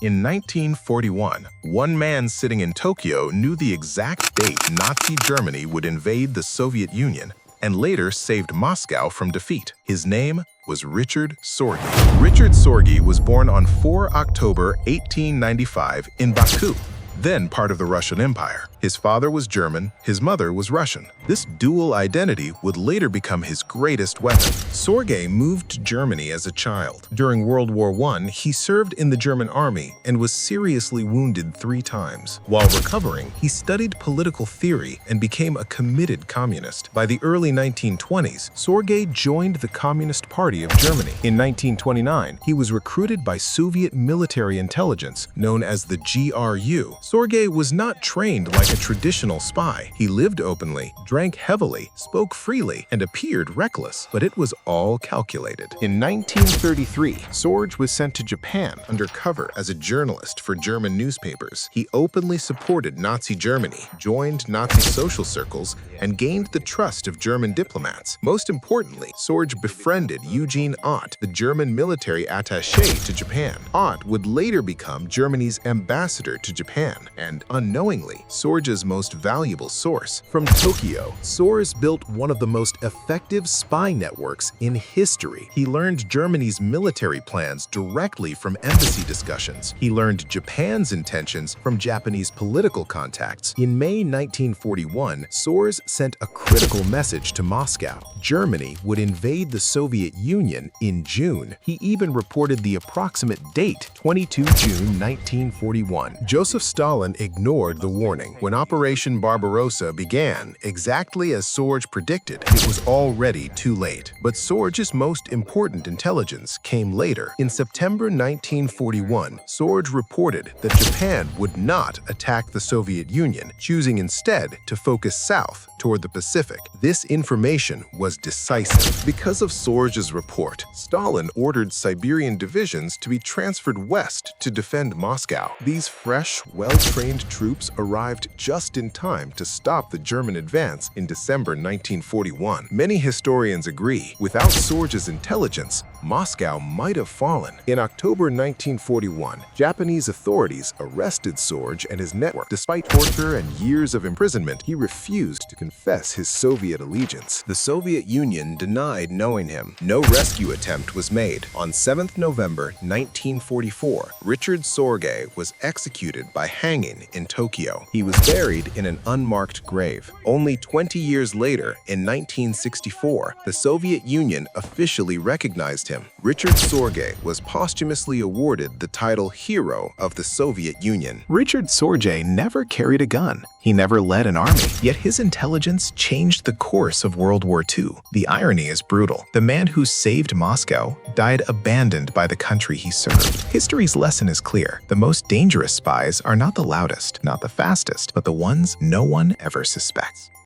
In 1941, one man sitting in Tokyo knew the exact date Nazi Germany would invade the Soviet Union and later saved Moscow from defeat. His name was Richard Sorge. Richard Sorge was born on 4 October 1895 in Baku, then part of the Russian Empire. His father was German, his mother was Russian. This dual identity would later become his greatest weapon. Sorge moved to Germany as a child. During World War I, he served in the German army and was seriously wounded 3 times. While recovering, he studied political theory and became a committed communist. By the early 1920s, Sorge joined the Communist Party of Germany. In 1929, he was recruited by Soviet military intelligence, known as the GRU. Sorge was not trained like a traditional spy. He lived openly, drank heavily, spoke freely, and appeared reckless, but it was all calculated. In 1933, Sorge was sent to Japan undercover as a journalist for German newspapers. He openly supported Nazi Germany, joined Nazi social circles, and gained the trust of German diplomats. Most importantly, Sorge befriended Eugene Ott, the German military attaché to Japan. Ott would later become Germany's ambassador to Japan, and unknowingly, Sorge's most valuable source. From Tokyo, Sorge built one of the most effective spy networks in history. He learned Germany's military plans directly from embassy discussions. He learned Japan's intentions from Japanese political contacts. In May 1941, Sorge sent a critical message to Moscow. Germany would invade the Soviet Union in June. He even reported the approximate date, 22 June 1941. Joseph Stalin ignored the warning. When Operation Barbarossa began, exactly as Sorge predicted, it was already too late. But Sorge's most important intelligence came later. In September 1941, Sorge reported that Japan would not attack the Soviet Union, choosing instead to focus south toward the Pacific. This information was decisive. Because of Sorge's report, Stalin ordered Siberian divisions to be transferred west to defend Moscow. These fresh, well-trained troops arrived just in time to stop the German advance in December 1941. Many historians agree, without Sorge's intelligence, Moscow might have fallen. In October 1941, Japanese authorities arrested Sorge and his network. Despite torture and years of imprisonment, he refused to confess his Soviet allegiance. The Soviet Union denied knowing him. No rescue attempt was made. On 7th November 1944, Richard Sorge was executed by hanging in Tokyo. He was buried in an unmarked grave. Only 20 years later, in 1964, the Soviet Union officially recognized him. Richard Sorge was posthumously awarded the title Hero of the Soviet Union. Richard Sorge never carried a gun. He never led an army, yet his intelligence changed the course of World War II. The irony is brutal. The man who saved Moscow died abandoned by the country he served. History's lesson is clear. The most dangerous spies are not the loudest, not the fastest, but the ones no one ever suspects.